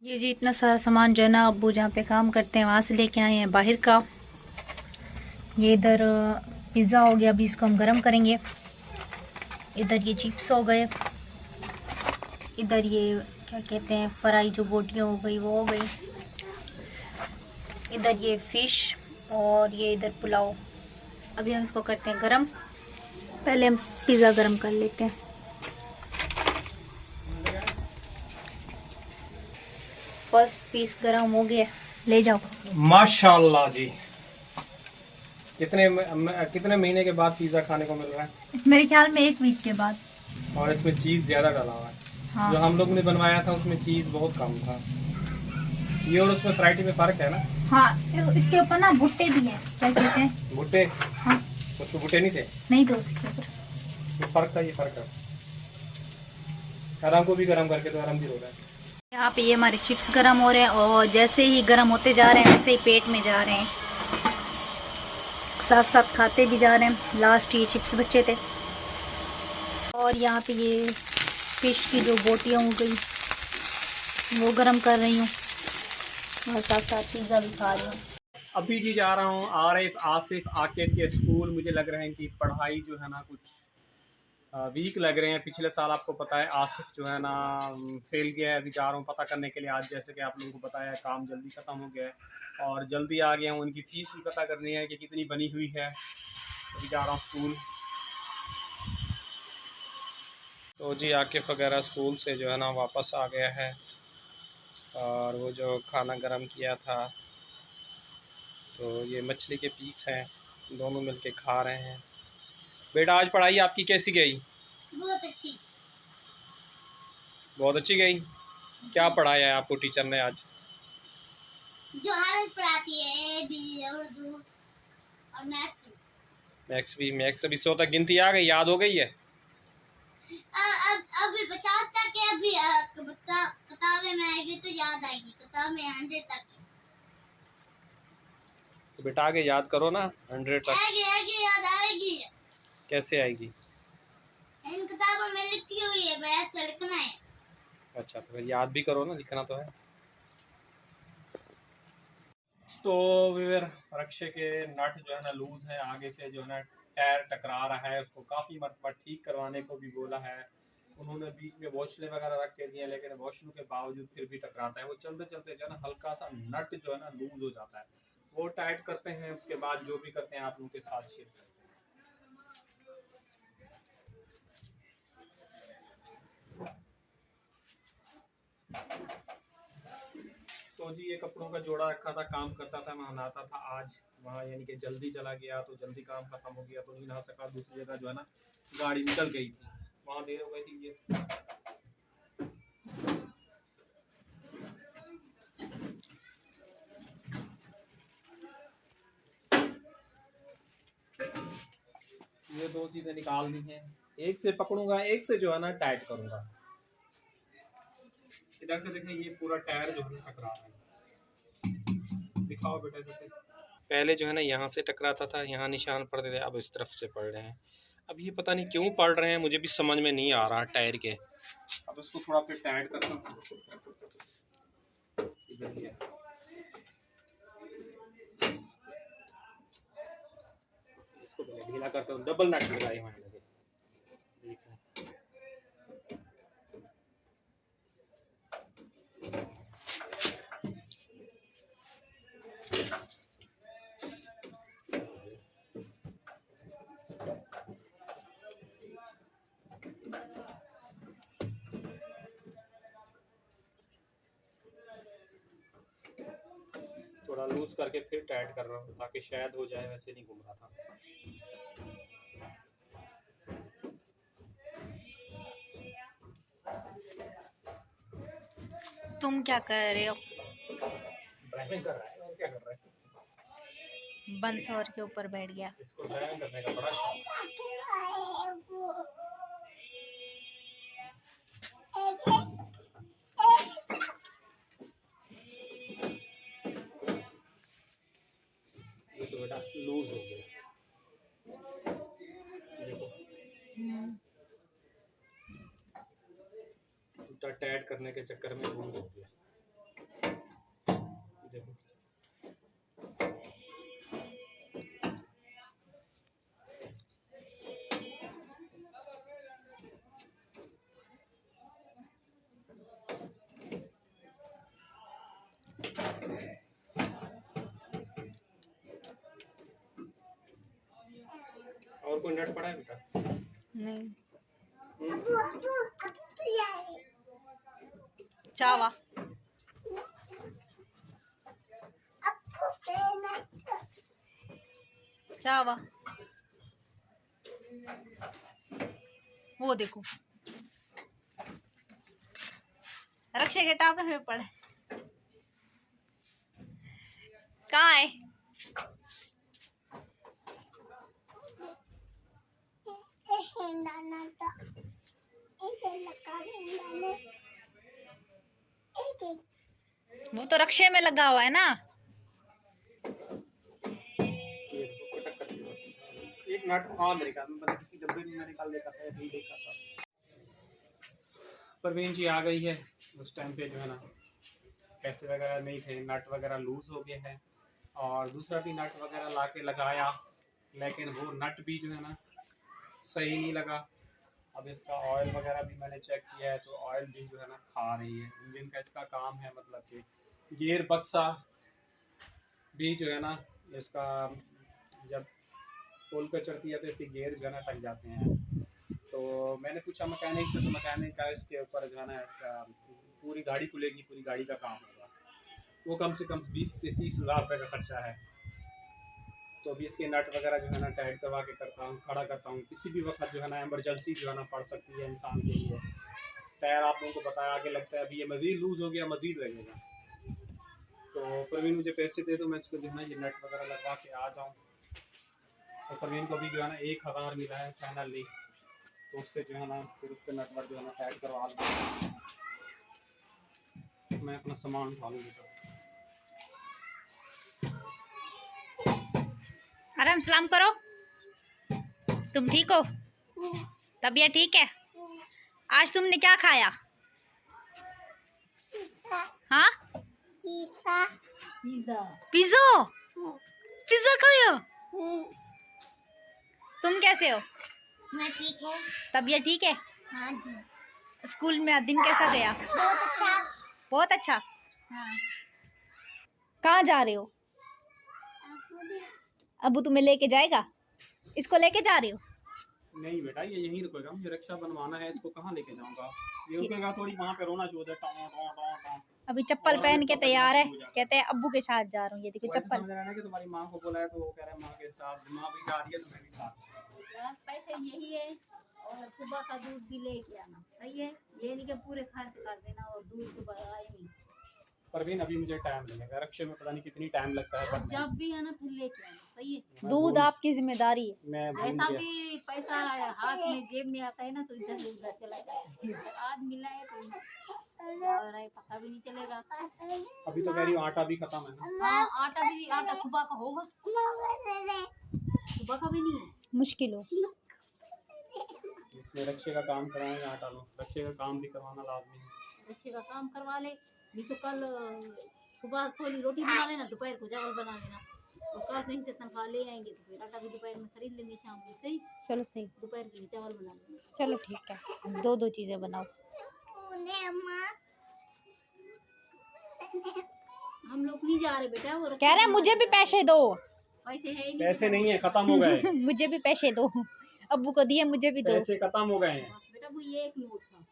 ये जी इतना सारा सामान जो है ना अब्बू जहाँ पे काम करते हैं वहाँ से लेके आए हैं बाहर का। ये इधर पिज़्ज़ा हो गया, अभी इसको हम गरम करेंगे। इधर ये चिप्स हो गए, इधर ये क्या कहते हैं फ्राई जो बोटियाँ हो गई वो हो गई, इधर ये फिश और ये इधर पुलाव। अभी हम इसको करते हैं गरम। पहले हम पिज़्ज़ा गरम कर लेते हैं। फर्स्ट पीस गरम हो गया, ले जाओ। माशाल्लाह जी। कितने महीने के बाद पिज्जा खाने को मिल रहा है? मेरे ख्याल में 1 वीक के बाद। और इसमें चीज ज्यादा डाला हुआ है। हाँ। जो हम लोग ने बनवाया था उसमें चीज बहुत कम था। ये और उसमें वैरायटी में फर्क है ना? हाँ, इसके ऊपर ना भुट्टे भी हैं, क्या कहते हैं? भुट्टे? हाँ। उसमें भुट्टे नहीं थे? नहीं तो उसके ऊपर ये फर्क था, ये फर्क है। आराम को भी गर्म करके तो आराम भी हो रहा है। यहाँ पे ये हमारे चिप्स गरम हो रहे हैं और जैसे ही गरम होते जा रहे हैं वैसे ही पेट में जा रहे हैं, साथ साथ खाते भी जा रहे हैं। लास्ट ये चिप्स बचे थे। और यहाँ पे ये फिश की जो बोटियाँ हो गई वो गरम कर रही हूँ और साथ साथ पिज़्ज़ा भी खा रही हूँ। अभी जी जा रहा हूँ आरिफ आसिफ आकिब के स्कूल। मुझे लग रहा है कि पढ़ाई जो है ना कुछ वीक लग रहे हैं। पिछले साल आपको पता है आसिफ जो है ना फेल गया है। अभी जा रहा हूँ पता करने के लिए। आज जैसे कि आप लोगों को पता है काम जल्दी ख़त्म हो गया है और जल्दी आ गया हूँ। उनकी फ़ीस भी पता करनी है कि कितनी बनी हुई है। अभी जा रहा हूँ स्कूल। तो जी आकिफ वगैरह स्कूल से जो है ना वापस आ गया है और वो जो खाना गरम किया था तो ये मछली के पीस हैं, दोनों मिलके खा रहे हैं। बेटा आज पढ़ाई आपकी कैसी गई? बहुत अच्छी। बहुत अच्छी गई। क्या पढ़ाया है आपको टीचर ने आज? जो हालत पढ़ाती है ए बी उर्दू और मैथ्स अभी 100 तक गिनती आ गई, याद हो गई है? अब अभी 50 तक है। अभी किताबें में आएगी तो याद आएगी। किताब में 100 तक तो बेटा आगे याद करो ना, 100 तक। आएगी आएगी याद आएगी। कैसे आएगी? इन किताबों में लिखी हुई है, बस लिखना है। अच्छा तो फिर याद भी करो ना, लिखना तो है। तो वीर रक्षे के नट जो है ना लूज है, आगे से जो है ना टायर टकरा रहा है। उसको काफ़ी मरतबा ठीक करवाने को भी बोला है उन्होंने। बीच में वॉशले वगैरह रख के दिए लेकिन वॉशलों के बावजूद फिर भी टकराता है। वो चलते चलते जो है ना हल्का सा नट जो है ना लूज हो जाता है। वो टाइट करते हैं, उसके बाद जो भी करते हैं आप लोगों के साथ शेयर करते हैं। तो जी ये कपड़ों का जोड़ा रखा था, काम करता था, मैं नहाता था। आज वहाँ यानी कि जल्दी चला गया तो जल्दी काम खत्म हो गया तो नहीं नहा सका। दूसरी जगह जो है ना गाड़ी निकल गई थी, वहाँ देर हो गई थी। ये दो चीज़ें निकाल दी हैं। एक से पकड़ूंगा, एक से जो है ना टाइट करूंगा। इधर से देखें ये पूरा टायर जो है टकरा रहा है। दिखाओ बेटा इधर। पहले जो है ना यहाँ से टकराता था, यहाँ निशान पड़ते थे, अब इस तरफ से पड़ रहे हैं। अब ये पता नहीं क्यों पड़ रहे हैं, मुझे भी समझ में नहीं आ रहा टायर के। अब इसको थोड़ा फिर टाइट करता हूँ। इसको पहले ढीला करता हूँ। डबल नट लगाए हुए हैं लगे, देख रहे हैं। थोड़ा लूज करके फिर टाइट कर रहा हूँ ताकि शायद हो जाए, वैसे नहीं घूम रहा था। तुम क्या कर रहे हो? ड्राइविंग कर रहा है और क्या कर रहा है? बंसौर के ऊपर बैठ गया। इसको ड्राइविंग करने का बड़ा शौक है। ये तो बेटा लूज हो गया, देखो उल्टा टाइट करने के चक्कर में लूज हो गया। देखो और कोई नट पड़ा है बेटा? नहीं, अबू पियारे चावा अबू पेना चावा, वो देखो रक्षे के टापे में पड़े। कहाँ है? नाना तो एक लगा नाना एक वो तो रक्षे में लगा हुआ है ना। एक नट था मेरे ख्याल में, मतलब किसी डब्बे में मैं निकाल देखा था, नहीं देखा था। परवीन जी आ गई है। उस टाइम पे जो है ना पैसे वगैरह नहीं थे, नट वगैरह लूज हो गए हैं, और दूसरा भी नट वगैरह ला के लगाया, लेकिन वो नट भी जो है ना सही नहीं लगा। अब इसका ऑयल वगैरह भी मैंने चेक किया है, तो ऑयल भी जो है ना खा रही है। इंजन का इसका काम है, मतलब कि गियर बक्सा भी जो है ना इसका जब पुल पे चढ़ती है तो इसके गियर जो है ना टक जाते हैं। तो मैंने पूछा मैकेनिक से, तो मैकेनिक का इसके ऊपर जो है ना इसका पूरी गाड़ी खुलेगी, पूरी गाड़ी का काम होगा, वो कम से कम 20 से 30 हज़ार रुपये का खर्चा है। तो अभी इसके नट वगैरह जो है ना टाइट करवा के करता हूँ, खड़ा करता हूँ। किसी भी वक्त जो है ना इमरजेंसी जो है ना पड़ सकती है इंसान के लिए। टायर आप लोगों को बताया आगे लगता है, अभी ये मज़ीद लूज़ हो गया, मज़ीद लगेगा। तो प्रवीण मुझे पैसे दे दो, मैं इसको जो है ना ये नट वगैरह लगवा के आ जाऊँ। तो प्रवीण को भी जो है ना 1000 मिला है फाइनली, तो उससे जो है ना फिर उसके नट वट जो है ना टाइट करवा लूँ, मैं अपना सामान उठा लूँगी। आराम सलाम करो। तुम ठीक हो? तबीयत ठीक है? आज तुमने क्या खाया? हाँ, जीसा पिज्जा। पिज्जा खाया? तुम कैसे हो? मैं ठीक हूँ। तबीयत ठीक है? हाँ जी। स्कूल में दिन कैसा गया? बहुत अच्छा। बहुत अच्छा। हाँ। कहाँ जा रहे हो? अबू तुम्हें लेके जाएगा? इसको लेके जा रहे हो? नहीं बेटा, ये यहीं रुकेगा, मुझे रक्षा बनवाना है, इसको कहाँ लेके जाऊंगा। ये रुकेगा थोड़ी, वहाँ पे रोना शुरू हो जाए, टाँ टाँ टाँ टाँ। अभी चप्पल और पहन इसका के तैयार है, बदमाशी हो जाता कहते हैं अब्बू के साथ जा रहा हूँ। ये देखो वो ऐसे चप्पल। समझ रहा है ना कि तुम्हारी माँ को बोला है, तो वो कह रहा है माँ के साथ, माँ भी जा रही है तो मैं भी साथ। पैसे यही है, और सुबह का दूध भी लेके आना, सही है। ये नहीं कि पूरे खर्च कर देना और दूध तो आए नहीं। परवीन अभी मुझे टाइम लगेगा, रक्षे में पता नहीं कितनी टाइम लगता है, पर जब भी आना फिर लेके आना, सही है। मैं दूध भूल- आपकी जिम्मेदारी है। मैं भूल जैसा गया। भी पैसा हाथ में जेब में आता है ना, तो इधर से उधर चला जाता है। आज मिला है तो और पता भी नहीं चलेगा। अभी तो कह रही हूँ आटा भी खत्म है ना। हाँ, आटा सुबह का होगा, सुबह का भी नहीं है। मुश्किल हो। इसमें रक्षे का काम कराएंगे, आटा लो, रक्षे का काम भी करवाना लाजमी है। अच्छे का काम करवा ले, नहीं तो कल सुबह थोड़ी रोटी बना लेना, दोपहर को चावल बना लेना, और कल कहीं से तनख्वाह ले आएंगे तो फिर आटा भी दोपहर में खरीद लेंगे, शाम को सही। चलो सही, दोपहर के लिए चावल बना लेंगे। चलो ठीक है, दो चीजें बनाओ। हम लोग नहीं जा रहे बेटा, वो कह रहे हैं मुझे भी पैसे दो। पैसे है ही नहीं। पैसे नहीं है, खत्म हो गए। मुझे भी पैसे दो। अब्बू को दिए, मुझे भी दो। पैसे खत्म हो गए हैं। बस बेटा वो ये एक नोट था,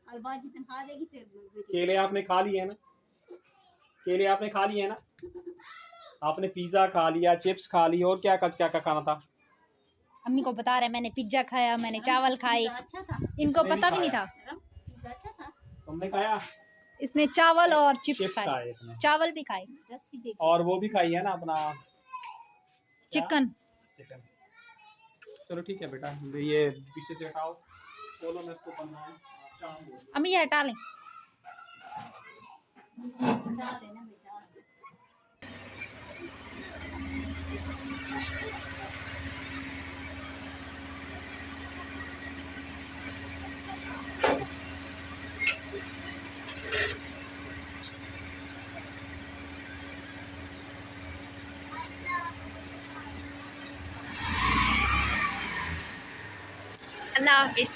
कल बाजी तनख्वाह देगी फिर बेटी। केले आपने खा लिए हैं ना, केले आपने खा लिए हैं ना, आपने पिज्जा खा लिया, चिप्स खा ली, और क्या क्या खाना था? अम्मी को बता रहे मैंने पिज्जा खाया, मैंने चावल खाए। पिज़्ज़ा अच्छा था। इनको इसने पता भी भी नहीं था। पिज़्ज़ा अच्छा था। तुमने खाया? इसने चावल और चिप्स चिप्स खाए, खाए इसने, चावल भी खाए, रस्सी देखी। और वो भी खाई है ना अपना चिकन। चिकन। चलो ठीक है बेटा, ये पीछे से हटाओ, बोलो मैं इसको बनवाऊं। अम्मी ये हटा लें। बता देना बेटा। अल्लाह हाफिज।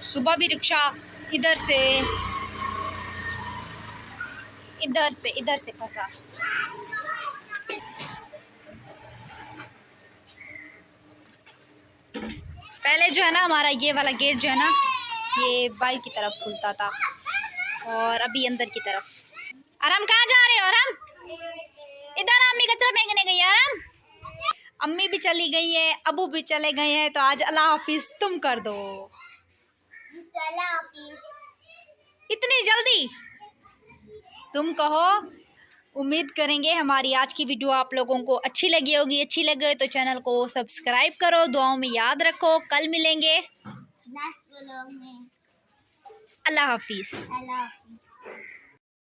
सुबह भी रिक्शा इधर से फंसा। पहले जो है ना हमारा ये वाला गेट जो है ना ये बाहर की तरफ खुलता था और अभी अंदर की तरफ। आराम कहाँ जा रहे हो आराम? इधर अम्मी कचरा फेंकने गई है आराम। अम्मी भी चली गई है, अबू भी चले गए हैं, तो आज अल्लाह हाफिज तुम कर दो। अल्लाह हाफिज। इतनी जल्दी तुम कहो। उम्मीद करेंगे हमारी आज की वीडियो आप लोगों को अच्छी लगी होगी। अच्छी लगे तो चैनल को सब्सक्राइब करो, दुआओं में याद रखो। कल मिलेंगे। नेक्स्ट व्लॉग में। अल्लाह हाफिज। अल्लाह हाफिज।